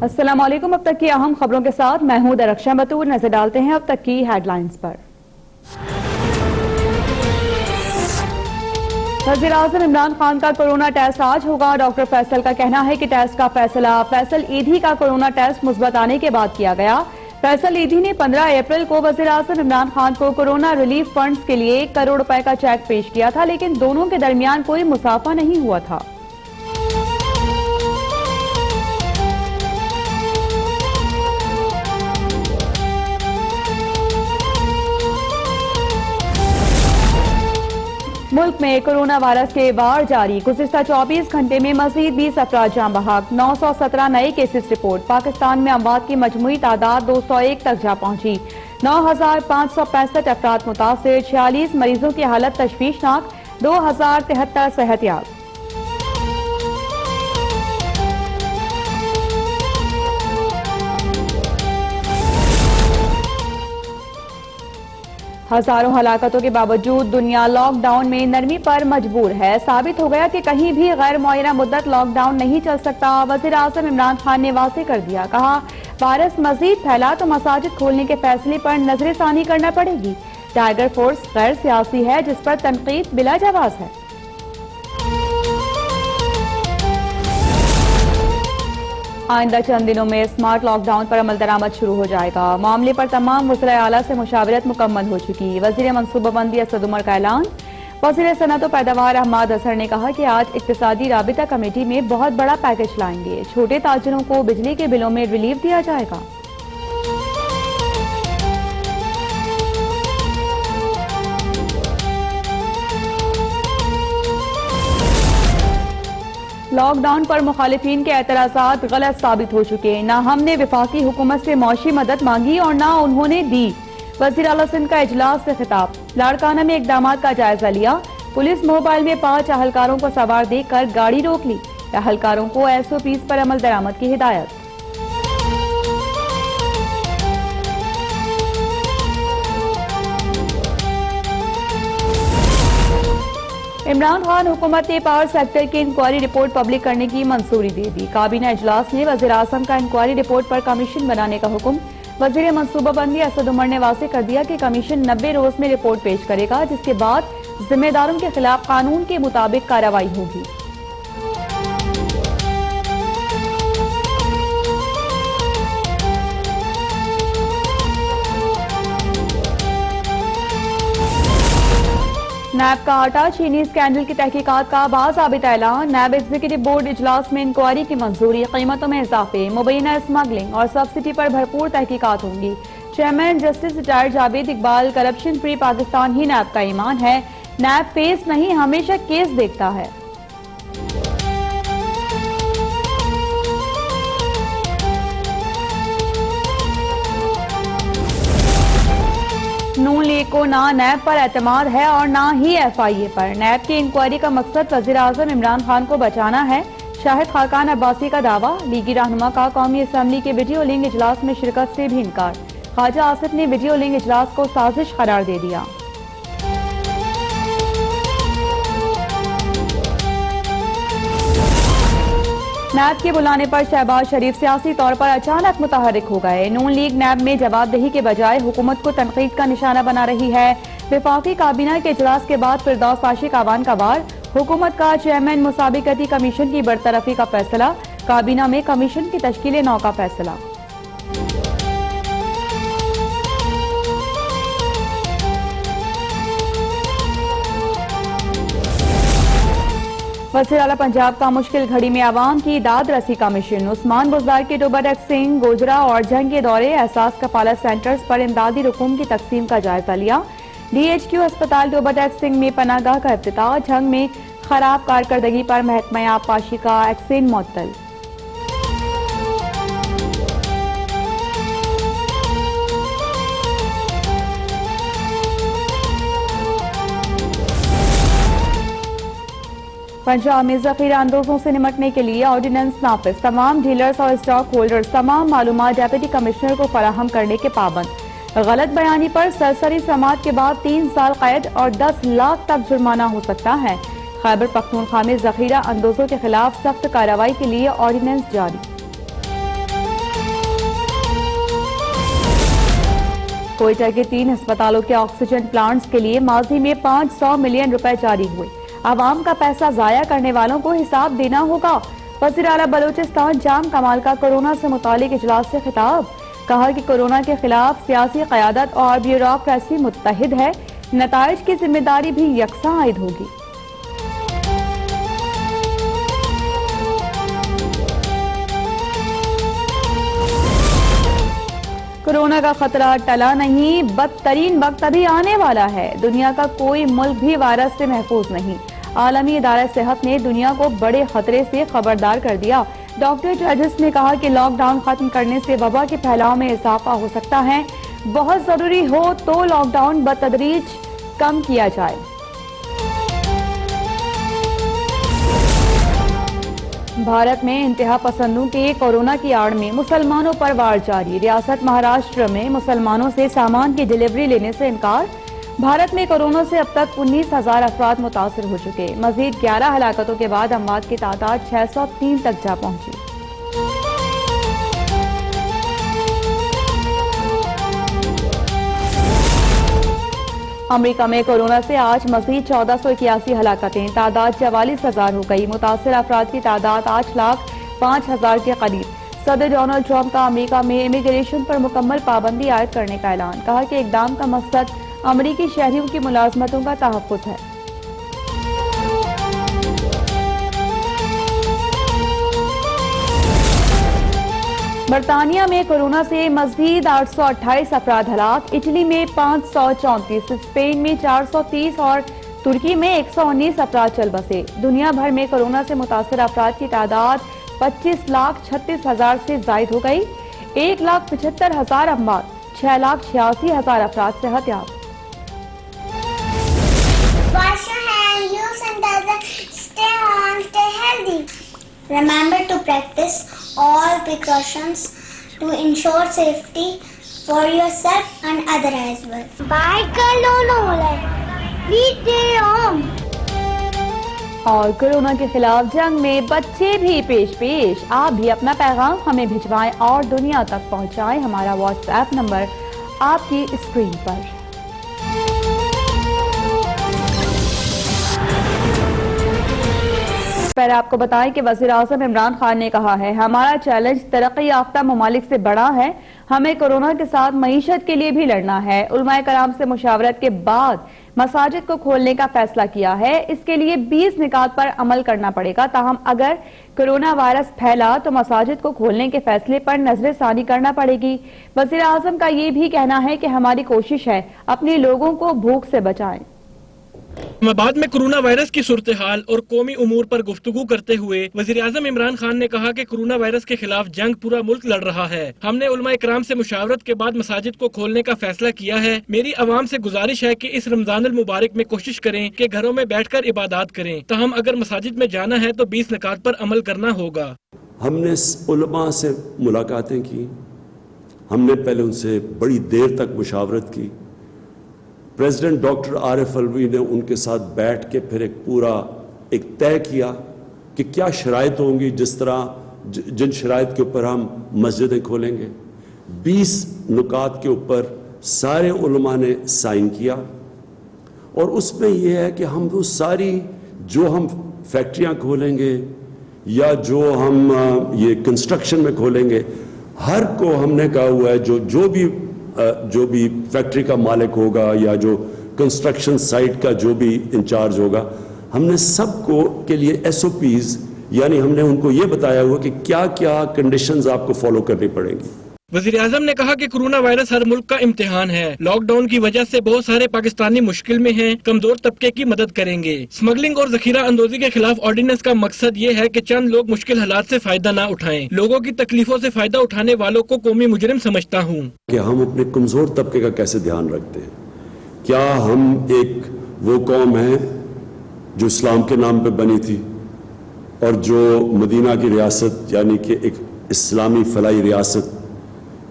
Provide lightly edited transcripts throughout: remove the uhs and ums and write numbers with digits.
السلام علیکم۔ اب تک کی اہم خبروں کے ساتھ میں ہوں درخشاں بطور۔ نظر ڈالتے ہیں اب تک کی ہیڈ لائنز پر۔ وزیر اعظم عمران خان کا کورونا ٹیسٹ آج ہوگا۔ ڈاکٹر فیصل کا کہنا ہے کہ ٹیسٹ کا فیصلہ فیصل ایدھی کا کورونا ٹیسٹ مثبت آنے کے بعد کیا گیا۔ فیصل ایدھی نے 15 اپریل کو وزیر اعظم عمران خان کو کورونا ریلیف فنڈز کے لیے 1 کروڑ روپے کا چیک پیش کیا تھا، لیکن دونوں کے درمیان کوئی مصافحہ نہیں ہوا تھا۔ ملک میں کورونا وائرس کے وار جاری۔ گزشتہ 24 گھنٹے میں مزید 20 افراد جاں بحق، 917 نئے کیسز رپورٹ۔ پاکستان میں اموات کی مجموعی تعداد 201 تک جا پہنچی۔ 9565 افراد متاثر، 46 مریضوں کی حالت تشویشناک، 2073 صحت یاب۔ ہزاروں ہلاکتوں کے باوجود دنیا لاک ڈاؤن میں نرمی پر مجبور ہے۔ ثابت ہو گیا کہ کہیں بھی غیر معینہ مدت لاک ڈاؤن نہیں چل سکتا۔ وزیر اعظم عمران خان نے واضح کر دیا، کہا وائرس مزید پھیلا تو مساجد کھولنے کے فیصلے پر نظر ثانی کرنا پڑے گی۔ ٹائیگر فورس غیر سیاسی ہے جس پر تنقید بلا جواز ہے۔ آئندہ چند دنوں میں اسمارٹ لاک ڈاؤن پر عمل درآمد شروع ہو جائے گا۔ معاملے پر تمام وزرائے اعلیٰ سے مشاورت مکمل ہو چکی۔ وزیر منصوبہ بندی اسد عمر کا اعلان۔ وزیر صنعت و پیداوار احمد اظہر نے کہا کہ آج اقتصادی رابطہ کمیٹی میں بہت بڑا پیکج لائیں گے۔ چھوٹے تاجروں کو بجلی کے بلوں میں ریلیف دیا جائے گا۔ لاک ڈاؤن پر مخالفین کے اعتراضات غلط ثابت ہو چکے۔ نہ ہم نے وفاقی حکومت سے معاشی مدد مانگی اور نہ انہوں نے دی۔ وزیر اعلیٰ سندھ کا اجلاس سے خطاب۔ لاڑکانہ میں اقدامات کا جائزہ لیا۔ پولیس موبائل میں 5 اہلکاروں کو سوار دیکھ کر گاڑی روک لی۔ اہلکاروں کو SOPs پر عمل درآمد کی ہدایت۔ عمران خان حکومت نے پاور سیکٹر کی انکوائری رپورٹ پبلک کرنے کی منظوری دے دی۔ کابینہ اجلاس نے وزیر اعظم کا انکوائری رپورٹ پر کمیشن بنانے کا حکم۔ وزیر منصوبہ بندی اسد عمر نے واضح کر دیا کہ کمیشن 90 روز میں رپورٹ پیش کرے گا، جس کے بعد ذمہ داروں کے خلاف قانون کے مطابق کارروائی ہوگی۔ نیب کا آٹا چینی اسکینڈل کی تحقیقات کا باضابطہ اعلان۔ نیب ایگزیکٹو بورڈ اجلاس میں انکوائری کی منظوری۔ قیمتوں میں اضافے، مبینہ اسمگلنگ اور سبسڈی پر بھرپور تحقیقات ہوں گی۔ Chairman justice retired Javed Iqbal. Corruption free Pakistan ہی نیب کا ایمان ہے۔ نیب فیس نہیں، ہمیشہ کیس دیکھتا ہے۔ نون لیگ کو نہ نیب پر اعتماد ہے اور نہ ہی FIA پر۔ نیب کی انکوائری کا مقصد وزیر اعظم عمران خان کو بچانا ہے۔ شاہد خاقان عباسی کا دعویٰ۔ لیگی رہنما کا قومی اسمبلی کے ویڈیو لنک اجلاس میں شرکت سے بھی انکار۔ خواجہ آصف نے ویڈیو لنک اجلاس کو سازش قرار دے دیا۔ نیب کے بلانے پر شہباز شریف سیاسی طور پر اچانک متحرک ہو گئے۔ نون لیگ نیب میں جواب دہی کے بجائے حکومت کو تنقید کا نشانہ بنا رہی ہے۔ وفاقی کابینہ کے اجلاس کے بعد فردوس عاشق اعوان کا وار۔ حکومت کا چیئرمین مسابقتی کمیشن کی برطرفی کا فیصلہ۔ کابینہ میں کمیشن کی تشکیل نو کا فیصلہ۔ وزیر اعلیٰ پنجاب کا مشکل گھڑی میں عوام کی داد رسی کا مشن۔ عثمان بزدار کے ٹوبہ ٹیک سنگھ، گوجرا اور جنگ کے دورے احساس کفالت سینٹرز پر امدادی رقوم کی تقسیم کا جائزہ لیا۔ DHQ ہسپتال ٹوبہ ٹیک سنگھ میں پناہ گاہ کا افتتاح۔ جنگ میں خراب کارکردگی پر محکمہ آبپاشی کا ایکسین معطل۔ پنجاب میں ذخیرہ اندوزوں سے نمٹنے کے لیے آرڈیننس نافذ۔ تمام ڈیلرز اور اسٹاک ہولڈرز تمام معلومات ڈپٹی کمشنر کو فراہم کرنے کے پابند۔ غلط بیانی پر سرسری سماعت کے بعد 3 سال قید اور 10 لاکھ تک جرمانہ ہو سکتا ہے۔ خیبر پختونخوا میں ذخیرہ اندوزوں کے خلاف سخت کارروائی کے لیے آرڈیننس جاری۔ کوئٹہ کے 3 ہسپتالوں کے آکسیجن پلانٹس کے لیے ماضی میں 500 ملین روپے جاری ہوئے. عوام کا پیسہ ضائع کرنے والوں کو حساب دینا ہوگا. وزیر اعلیٰ بلوچستان جام کمال کا کورونا سے متعلق اجلاس سے خطاب. کہا کہ کورونا کے خلاف سیاسی قیادت اور بیوروکریسی متحد ہے. نتائج کی ذمہ داری بھی یکساں عائد ہوگی. کورونا کا خطرہ ٹلا نہیں، بدترین وقت ابھی آنے والا ہے. دنیا کا کوئی ملک بھی وائرس سے محفوظ نہیں. عالمی ادارہ صحت نے دنیا کو بڑے خطرے سے خبردار کر دیا. ڈاکٹر ٹیڈرس نے کہا کہ لاک ڈاؤن ختم کرنے سے وبا کے پھیلاؤ میں اضافہ ہو سکتا ہے. بہت ضروری ہو تو لاک ڈاؤن بتدریج کم کیا جائے. بھارت میں انتہا پسندوں کے کورونا کی آڑ میں مسلمانوں پر وار جاری. ریاست مہاراشٹر میں مسلمانوں سے سامان کی ڈیلیوری لینے سے انکار. بھارت میں کورونا سے اب تک 19,000 افراد متاثر ہو چکے. مزید 11 ہلاکتوں کے بعد اموات کی تعداد 603 تک جا پہنچی. امریکہ میں کورونا سے آج مزید 1481 ہلاکتیں. تعداد 44,000 ہو گئی. متاثر افراد کی تعداد 8,05,000 کے قریب. صدر ڈونلڈ ٹرمپ کا امریکہ میں امیگریشن پر مکمل پابندی عائد کرنے کا اعلان. کہا کہ اقدام کا مقصد امریکی شہریوں کی ملازمتوں کا تحفظ ہے. برطانیہ میں کورونا سے مزید 828 افراد ہلاک. اٹلی میں 534، اسپین میں 430 اور ترکی میں 119 افراد چل بسے. دنیا بھر میں کورونا سے متاثر افراد کی تعداد 25,36,000 سے زائد ہو گئی. 1,75,000 اموات، 6,86,000 افراد صحت یاب. Wash your hands, use sanitizer, stay home, stay healthy. Remember to practice all precautions to ensure safety for yourself and others as well. Bye, Kalonole. Please stay home. اور کورونا کے خلاف جنگ میں بچے بھی پیش. آپ بھی اپنا پیغام ہمیں بھجوائیں اور دنیا تک پہنچائیں. ہمارا واٹس ایپ نمبر آپ کی اسکرین پر. پہلے آپ کو بتائیں کہ وزیر اعظم عمران خان نے کہا ہے ہمارا چیلنج ترقی یافتہ ممالک سے بڑا ہے. ہمیں کورونا کے ساتھ معیشت کے لیے بھی لڑنا ہے. علماء کرام سے مشاورت کے بعد مساجد کو کھولنے کا فیصلہ کیا ہے. اس کے لیے 20 نکات پر عمل کرنا پڑے گا. تاہم اگر کورونا وائرس پھیلا تو مساجد کو کھولنے کے فیصلے پر نظر ثانی کرنا پڑے گی. وزیر اعظم کا یہ بھی کہنا ہے کہ ہماری کوشش ہے اپنے لوگوں کو بھوک سے بچائیں. اسلام آباد میں کورونا وائرس کی صورتحال اور قومی امور پر گفتگو کرتے ہوئے وزیر اعظم عمران خان نے کہا کہ کورونا وائرس کے خلاف جنگ پورا ملک لڑ رہا ہے. ہم نے علماء کرام سے مشاورت کے بعد مساجد کو کھولنے کا فیصلہ کیا ہے. میری عوام سے گزارش ہے کہ اس رمضان المبارک میں کوشش کریں کہ گھروں میں بیٹھ کر عبادات کریں. تاہم اگر مساجد میں جانا ہے تو 20 نکات پر عمل کرنا ہوگا. ہم نے علماء سے ملاقاتیں کی. ہم نے پہلے ان سے بڑی دیر تک مشاورت کی. پریزیڈنٹ ڈاکٹر عارف الوی نے ان کے ساتھ بیٹھ کے پھر ایک طے کیا کہ کیا شرائط ہوں گی جس طرح جن شرائط کے اوپر ہم مسجدیں کھولیں گے. 20 نکات کے اوپر سارے علماء نے سائن کیا اور اس میں یہ ہے کہ ہم وہ ساری جو ہم فیکٹریاں کھولیں گے یا جو ہم یہ کنسٹرکشن میں کھولیں گے ہر کو ہم نے کہا ہوا ہے جو بھی فیکٹری کا مالک ہوگا یا جو کنسٹرکشن سائٹ کا جو بھی انچارج ہوگا ہم نے سب کو کے لیے SOPs یعنی ہم نے ان کو یہ بتایا ہوا کہ کیا کیا کنڈیشنز آپ کو فالو کرنی پڑیں گی. وزیر اعظم نے کہا کہ کورونا وائرس ہر ملک کا امتحان ہے. لاک ڈاؤن کی وجہ سے بہت سارے پاکستانی مشکل میں ہیں. کمزور طبقے کی مدد کریں گے. اسمگلنگ اور ذخیرہ اندوزی کے خلاف آرڈیننس کا مقصد یہ ہے کہ چند لوگ مشکل حالات سے فائدہ نہ اٹھائیں. لوگوں کی تکلیفوں سے فائدہ اٹھانے والوں کو قومی مجرم سمجھتا ہوں. کہ ہم اپنے کمزور طبقے کا کیسے دھیان رکھتے ہیں. کیا ہم ایک وہ قوم ہیں جو اسلام کے نام پہ بنی تھی اور جو مدینہ کی ریاست یعنی کہ ایک اسلامی فلاحی ریاست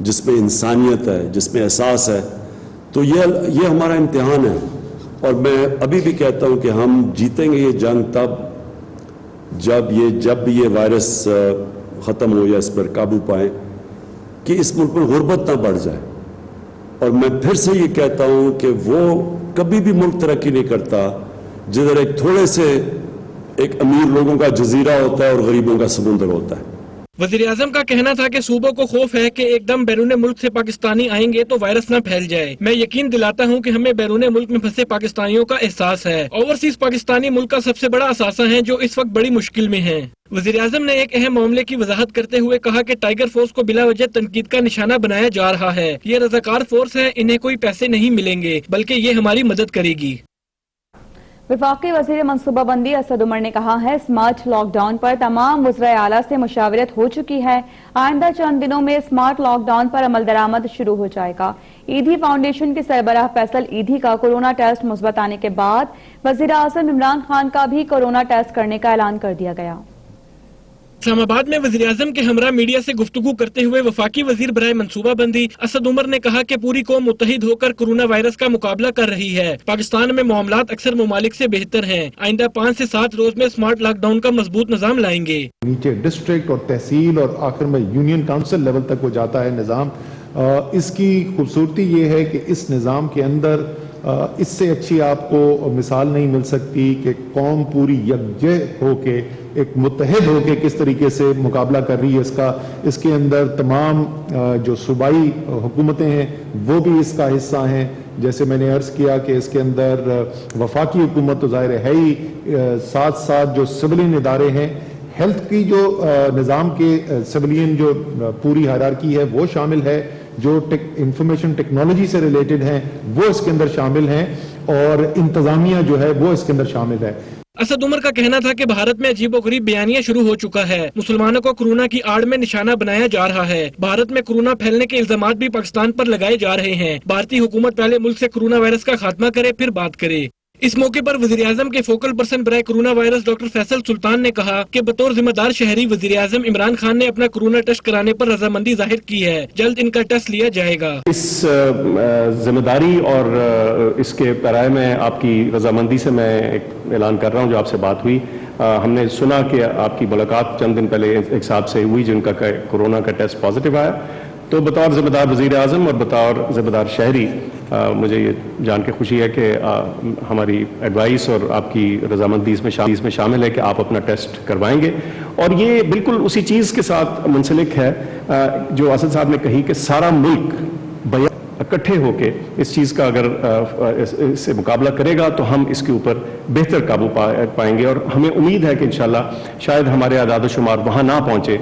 جس میں انسانیت ہے جس میں احساس ہے تو یہ ہمارا امتحان ہے. اور میں ابھی بھی کہتا ہوں کہ ہم جیتیں گے یہ جنگ تب جب یہ وائرس ختم ہو یا اس پر قابو پائیں کہ اس ملک میں غربت نہ بڑھ جائے. اور میں پھر سے یہ کہتا ہوں کہ وہ کبھی بھی ملک ترقی نہیں کرتا جدھر ایک تھوڑے سے ایک امیر لوگوں کا جزیرہ ہوتا ہے اور غریبوں کا سمندر ہوتا ہے. وزیر اعظم کا کہنا تھا کہ صوبوں کو خوف ہے کہ ایک دم بیرون ملک سے پاکستانی آئیں گے تو وائرس نہ پھیل جائے. میں یقین دلاتا ہوں کہ ہمیں بیرون ملک میں پھنسے پاکستانیوں کا احساس ہے. اوورسیز پاکستانی ملک کا سب سے بڑا اثاثہ ہیں جو اس وقت بڑی مشکل میں ہیں. وزیر اعظم نے ایک اہم معاملے کی وضاحت کرتے ہوئے کہا کہ ٹائیگر فورس کو بلا وجہ تنقید کا نشانہ بنایا جا رہا ہے. یہ رضاکار فورس ہے, انہیں کوئی پیسے نہیں ملیں گے بلکہ یہ ہماری مدد کرے گی. وفاقی وزیر منصوبہ بندی اسد عمر نے کہا ہے سمارٹ لاک ڈاؤن پر تمام وزرائے اعلیٰ سے مشاورت ہو چکی ہے. آئندہ چند دنوں میں سمارٹ لاک ڈاؤن پر عمل درآمد شروع ہو جائے گا. ایدھی فاؤنڈیشن کے سربراہ فیصل ایدھی کا کورونا ٹیسٹ مثبت آنے کے بعد وزیر اعظم عمران خان کا بھی کورونا ٹیسٹ کرنے کا اعلان کر دیا گیا. اسلام آباد میں وزیر اعظم کے ہمراہ میڈیا سے گفتگو کرتے ہوئے وفاقی وزیر برائے منصوبہ بندی اسد عمر نے کہا کہ پوری قوم متحد ہو کر کورونا وائرس کا مقابلہ کر رہی ہے. پاکستان میں معاملات اکثر ممالک سے بہتر ہیں. آئندہ 5 سے 7 روز میں سمارٹ لاک ڈاؤن کا مضبوط نظام لائیں گے. نیچے ڈسٹرکٹ اور تحصیل اور آخر میں یونین کاؤنسل لیول تک وہ جاتا ہے نظام. اس کی خوبصورتی یہ ہے کہ اس نظام کے اندر اس سے اچھی آپ کو مثال نہیں مل سکتی کہ قوم پوری یکجہ ہو کے ایک متحد ہو کے کس طریقے سے مقابلہ کر رہی ہے. اس کے اندر تمام جو صوبائی حکومتیں ہیں وہ بھی اس کا حصہ ہیں. جیسے میں نے عرض کیا کہ اس کے اندر وفاقی حکومت تو ظاہر ہے ہی, ساتھ ساتھ جو سولین ادارے ہیں, ہیلتھ کی جو نظام کے سولین جو پوری ہائرارکی ہے وہ شامل ہے, جو انفارمیشن ٹیکنالوجی سے ریلیٹڈ ہیں وہ اس کے اندر شامل ہیں, اور انتظامیہ جو ہے وہ اس کے اندر شامل ہے. اسد عمر کا کہنا تھا کہ بھارت میں عجیب و غریب بیانیہ شروع ہو چکا ہے. مسلمانوں کو کورونا کی آڑ میں نشانہ بنایا جا رہا ہے. بھارت میں کورونا پھیلنے کے الزامات بھی پاکستان پر لگائے جا رہے ہیں. بھارتی حکومت پہلے ملک سے کورونا وائرس کا خاتمہ کرے پھر بات کرے. اس موقع پر وزیر اعظم کے فوکل پرسن برائے کورونا وائرس ڈاکٹر فیصل سلطان نے کہا کہ بطور ذمہ دار شہری وزیر اعظم عمران خان نے اپنا کورونا ٹیسٹ کرانے پر رضامندی ظاہر کی ہے. جلد ان کا ٹیسٹ لیا جائے گا. اس ذمہ داری اور اس کے پیرائے میں آپ کی رضامندی سے میں ایک اعلان کر رہا ہوں جو آپ سے بات ہوئی. ہم نے سنا کہ آپ کی ملاقات چند دن پہلے ایک صاحب سے ہوئی جن کا کورونا کا ٹیسٹ پازیٹیو آیا. تو بطور ذمہ دار وزیر اعظم اور بطور ذمہ دار شہری مجھے یہ جان کے خوشی ہے کہ ہماری ایڈوائس اور آپ کی رضامندی اس میں شامل ہے کہ آپ اپنا ٹیسٹ کروائیں گے. اور یہ بالکل اسی چیز کے ساتھ منسلک ہے جو اسد صاحب نے کہی کہ سارا ملک اکٹھے ہو کے اس چیز کا اگر اس سے مقابلہ کرے گا تو ہم اس کے اوپر بہتر قابو پائیں گے. اور ہمیں امید ہے کہ انشاءاللہ شاید ہمارے اعداد و شمار وہاں نہ پہنچے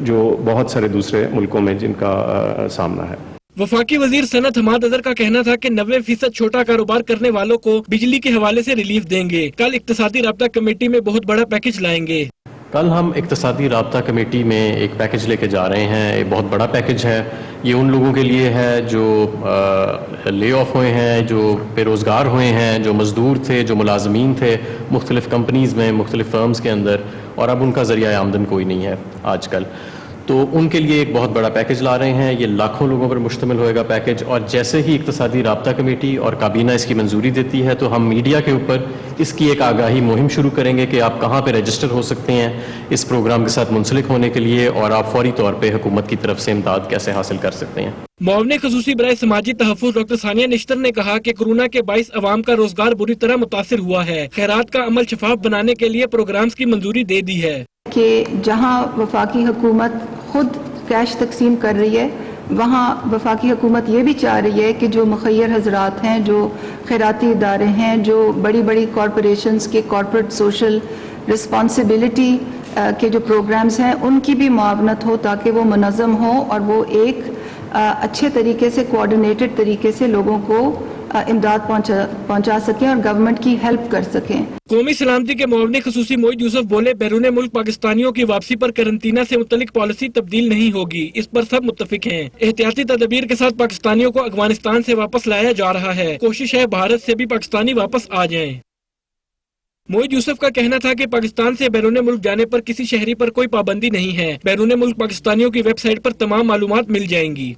جو بہت سارے دوسرے ملکوں میں جن کا سامنا ہے. وفاقی وزیر صنعت حماد اظہر کا کہنا تھا کہ 90% چھوٹا کاروبار کرنے والوں کو بجلی کے حوالے سے ریلیف دیں گے. کل اقتصادی رابطہ کمیٹی میں بہت بڑا پیکج لائیں گے. کل ہم اقتصادی رابطہ کمیٹی میں ایک پیکج لے کے جا رہے ہیں. ایک بہت بڑا پیکج ہے. یہ ان لوگوں کے لیے ہے جو لے آف ہوئے ہیں, جو بے روزگار ہوئے ہیں, جو مزدور تھے, جو ملازمین تھے مختلف کمپنیز میں, مختلف فرمز کے اندر, اور اب ان کا ذریعہ آمدن کوئی نہیں ہے آج کل. تو ان کے لیے ایک بہت بڑا پیکج لا رہے ہیں. یہ لاکھوں لوگوں پر مشتمل ہوئے گا پیکج. اور جیسے ہی اقتصادی رابطہ کمیٹی اور کابینہ اس کی منظوری دیتی ہے تو ہم میڈیا کے اوپر اس کی ایک آگاہی مہم شروع کریں گے کہ آپ کہاں پہ رجسٹر ہو سکتے ہیں اس پروگرام کے ساتھ منسلک ہونے کے لیے, اور آپ فوری طور پہ حکومت کی طرف سے امداد کیسے حاصل کر سکتے ہیں. معاون خصوصی برائے سماجی تحفظ ڈاکٹر ثانیہ نشتر نے کہا کہ کورونا کے باعث عوام کا روزگار بری طرح متاثر ہوا ہے. خیرات کا عمل شفاف بنانے کے لیے پروگرامز کی منظوری دے دی ہے کہ جہاں وفاقی حکومت خود کیش تقسیم کر رہی ہے وہاں وفاقی حکومت یہ بھی چاہ رہی ہے کہ جو مخیر حضرات ہیں, جو خیراتی ادارے ہیں, جو بڑی بڑی کارپوریشنز کے کارپوریٹ سوشل رسپانسبلٹی کے جو پروگرامز ہیں ان کی بھی معاونت ہو تاکہ وہ منظم ہوں اور وہ ایک اچھے طریقے سے کوآرڈینیٹڈ طریقے سے لوگوں کو امداد پہنچا سکیں اور گورنمنٹ کی ہیلپ کر سکیں. قومی سلامتی کے معاون خصوصی موعد یوسف بولے بیرون ملک پاکستانیوں کی واپسی پر قرنطینہ سے متعلق پالیسی تبدیل نہیں ہوگی. اس پر سب متفق ہیں. احتیاطی تدابیر کے ساتھ پاکستانیوں کو افغانستان سے واپس لایا جا رہا ہے. کوشش ہے بھارت سے بھی پاکستانی واپس آ جائیں. موعد یوسف کا کہنا تھا کہ پاکستان سے بیرون ملک جانے پر کسی شہری پر کوئی پابندی نہیں ہے. بیرون ملک پاکستانیوں کی ویب سائٹ پر تمام معلومات مل جائیں گی.